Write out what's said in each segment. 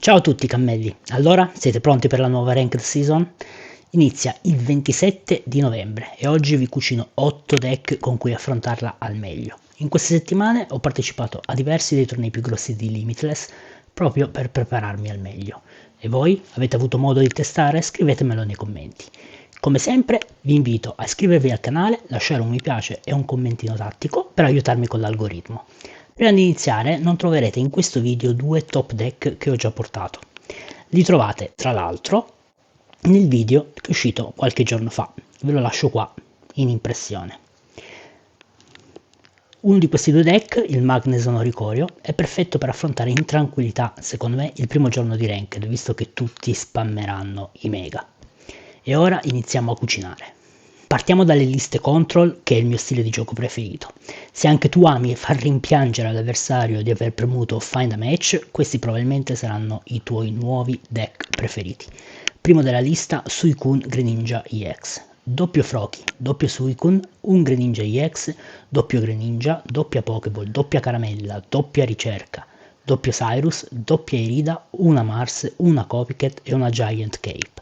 Ciao a tutti cammelli, allora siete pronti per la nuova Ranked Season? Inizia il 27 di novembre e oggi vi cucino 8 deck con cui affrontarla al meglio. In queste settimane ho partecipato a diversi dei tornei più grossi di Limitless proprio per prepararmi al meglio. E voi avete avuto modo di testare? Scrivetemelo nei commenti. Come sempre vi invito a iscrivervi al canale, lasciare un mi piace e un commentino tattico per aiutarmi con l'algoritmo. Prima di iniziare non troverete in questo video due top deck che ho già portato. Li trovate tra l'altro nel video che è uscito qualche giorno fa, ve lo lascio qua in impressione. Uno di questi due deck, il Magneson Oricorio, è perfetto per affrontare in tranquillità, secondo me, il primo giorno di Ranked, visto che tutti spammeranno i mega. E ora iniziamo a cucinare. Partiamo dalle liste control, che è il mio stile di gioco preferito. Se anche tu ami far rimpiangere all'avversario di aver premuto Find a Match, questi probabilmente saranno i tuoi nuovi deck preferiti. Primo della lista, Suicune Greninja EX. Doppio Froakie, doppio Suicune, un Greninja EX, doppio Greninja, doppia Pokéball, doppia Caramella, doppia Ricerca, doppio Cyrus, doppia Irida, una Mars, una Copycat e una Giant Cape.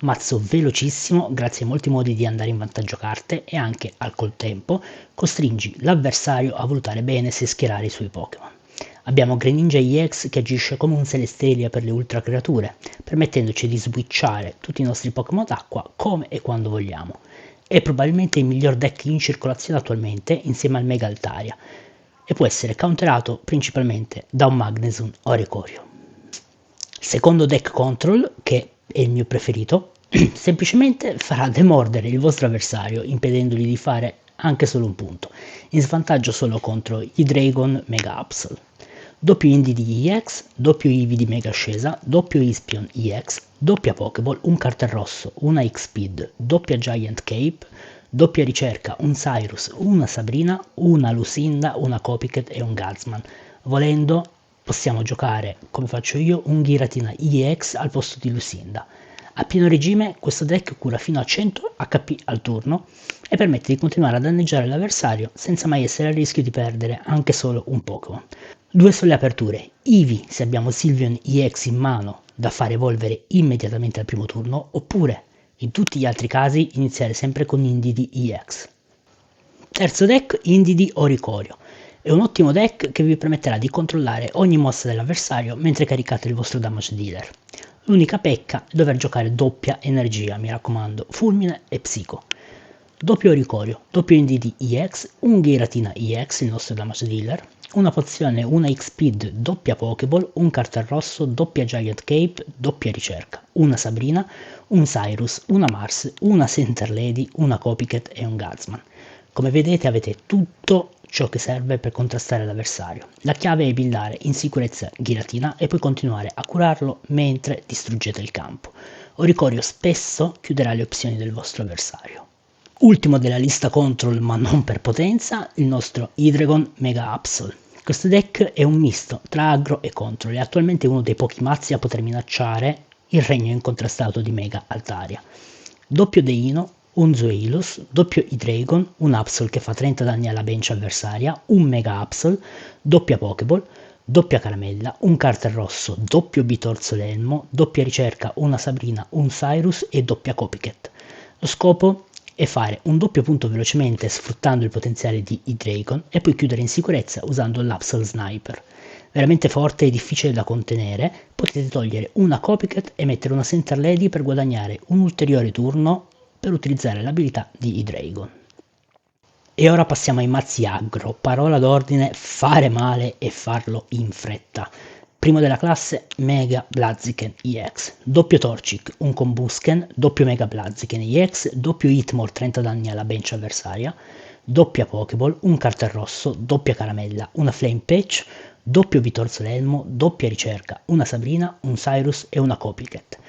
Mazzo velocissimo, grazie ai molti modi di andare in vantaggio carte e anche, al contempo, costringi l'avversario a valutare bene se schierare i suoi Pokémon. Abbiamo Greninja EX che agisce come un Celesteria per le ultra creature, permettendoci di switchare tutti i nostri Pokémon d'acqua come e quando vogliamo. È probabilmente il miglior deck in circolazione attualmente insieme al Mega Altaria e può essere counterato principalmente da un Magneson Oricorio. Secondo deck control, che è il mio preferito, semplicemente farà demordere il vostro avversario impedendogli di fare anche solo un punto, in svantaggio solo contro i Dragon Mega Absol. Doppio Indy di EX, doppio Eevee di Mega Ascesa, doppio Ispion EX, doppia Pokéball, un Cartel Rosso, una X-Speed, doppia Giant Cape, doppia Ricerca, un Cyrus, una Sabrina, una Lucinda, una Copycat e un Guardsman. Volendo possiamo giocare, come faccio io, un Giratina EX al posto di Lucinda. A pieno regime questo deck cura fino a 100 HP al turno e permette di continuare a danneggiare l'avversario senza mai essere a rischio di perdere anche solo un Pokémon. Due sole aperture, Eevee se abbiamo Sylveon EX in mano da far evolvere immediatamente al primo turno, oppure in tutti gli altri casi iniziare sempre con Indeedee EX. Terzo deck, Indeedee Oricorio. È un ottimo deck che vi permetterà di controllare ogni mossa dell'avversario mentre caricate il vostro damage dealer. L'unica pecca è dover giocare doppia energia, mi raccomando, Fulmine e Psico. Doppio Oricorio, doppio Indeedee EX, un Giratina EX, il nostro damage dealer, una pozione, una X-Speed, doppia Pokéball, un Cartel Rosso, doppia Giant Cape, doppia Ricerca, una Sabrina, un Cyrus, una Mars, una Center Lady, una Copycat e un Guardsman. Come vedete avete tutto ciò che serve per contrastare l'avversario. La chiave è buildare in sicurezza Giratina e poi continuare a curarlo mentre distruggete il campo. Oricorio spesso chiuderà le opzioni del vostro avversario. Ultimo della lista control, ma non per potenza, il nostro Hydreigon Mega Absol. Questo deck è un misto tra aggro e control, è attualmente uno dei pochi mazzi a poter minacciare il regno incontrastato di Mega Altaria. Doppio Deino, un Zoilus, doppio Hydreigon, un Absol che fa 30 danni alla bench avversaria, un Mega Absol, doppia Pokéball, doppia Caramella, un Cartel Rosso, doppio Bitorzo Elmo, doppia Ricerca, una Sabrina, un Cyrus e doppia Copycat. Lo scopo è fare un doppio punto velocemente sfruttando il potenziale di Hydreigon e poi chiudere in sicurezza usando l'Absol Sniper. Veramente forte e difficile da contenere, potete togliere una Copycat e mettere una Center Lady per guadagnare un ulteriore turno per utilizzare l'abilità di Hydreigon. E ora passiamo ai mazzi aggro, parola d'ordine fare male e farlo in fretta. Primo della classe Mega Blaziken EX, doppio Torchic, un Combusken, doppio Mega Blaziken EX, doppio Hitmore 30 danni alla bench avversaria, doppia Pokéball, un Cartel Rosso, doppia Caramella, una Flame Patch, doppio Bitorzo Elmo, doppia Ricerca, una Sabrina, un Cyrus e una Copycat.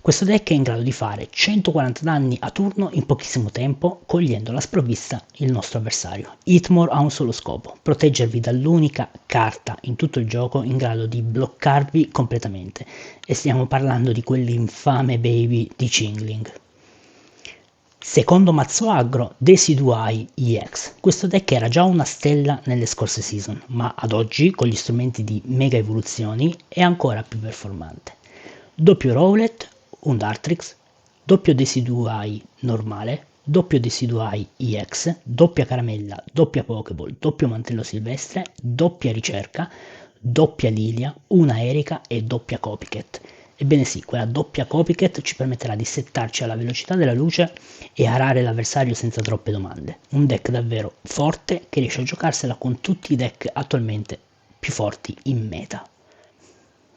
Questo deck è in grado di fare 140 danni a turno in pochissimo tempo, cogliendo la sprovvista il nostro avversario. Hitmore ha un solo scopo, proteggervi dall'unica carta in tutto il gioco in grado di bloccarvi completamente, e stiamo parlando di quell'infame baby di Chingling. Secondo mazzo aggro, Decidueye EX. Questo deck era già una stella nelle scorse season, ma ad oggi, con gli strumenti di mega evoluzioni, è ancora più performante. Doppio Rowlet, un Dartrix, doppio Decidueye normale, doppio Decidueye EX, doppia Caramella, doppia Pokéball, doppio Mantello Silvestre, doppia Ricerca, doppia Lilia, una Erica e doppia Copycat. Ebbene sì, quella doppia Copycat ci permetterà di settarci alla velocità della luce e arare l'avversario senza troppe domande. Un deck davvero forte che riesce a giocarsela con tutti i deck attualmente più forti in meta.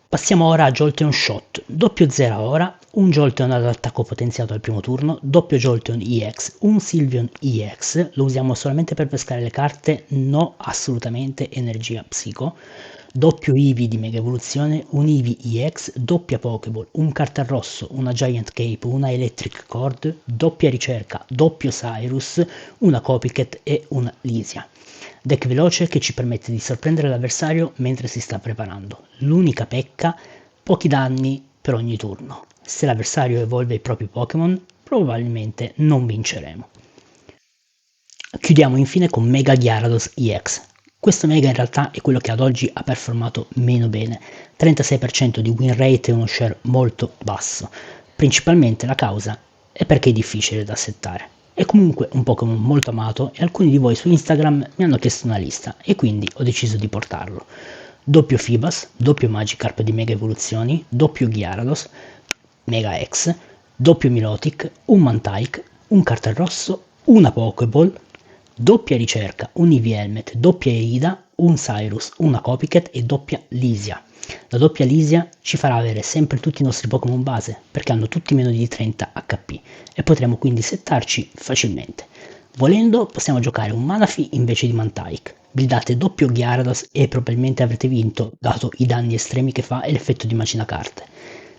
Passiamo ora a Jolteon Shot, doppio Zeraora, un Jolteon ad attacco potenziato al primo turno, doppio Jolteon EX, un Sylveon EX, lo usiamo solamente per pescare le carte, no assolutamente energia psico, doppio Eevee di Mega Evoluzione, un Eevee EX, doppia Pokéball, un Cartarrosso, una Giant Cape, una Electric Cord, doppia Ricerca, doppio Cyrus, una Copycat e una Lysia. Deck veloce che ci permette di sorprendere l'avversario mentre si sta preparando. L'unica pecca, pochi danni per ogni turno. Se l'avversario evolve i propri Pokémon, probabilmente non vinceremo. Chiudiamo infine con Mega Gyarados EX. Questo Mega in realtà è quello che ad oggi ha performato meno bene, 36% di win rate e uno share molto basso. Principalmente la causa è perché è difficile da settare. È comunque un Pokémon molto amato e alcuni di voi su Instagram mi hanno chiesto una lista e quindi ho deciso di portarlo. Doppio Feebas, doppio Magikarp di Mega Evoluzioni, doppio Gyarados, Mega X, doppio Milotic, un Mantike, un Cartelrosso, una Pokéball, doppia Ricerca, un Eevee Helmet, doppia Irida, un Cyrus, una Copycat e doppia Lysia. La doppia Lysia ci farà avere sempre tutti i nostri Pokémon base, perché hanno tutti meno di 30 HP, e potremo quindi settarci facilmente. Volendo possiamo giocare un Manaphy invece di Mantike, buildate doppio Gyarados e probabilmente avrete vinto, dato i danni estremi che fa e l'effetto di macina carte.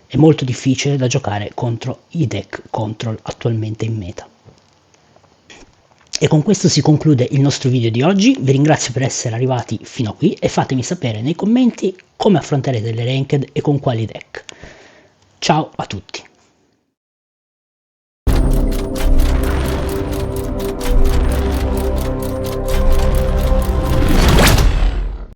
È molto difficile da giocare contro i deck control attualmente in meta. E con questo si conclude il nostro video di oggi, vi ringrazio per essere arrivati fino a qui e fatemi sapere nei commenti come affronterete le ranked e con quali deck. Ciao a tutti!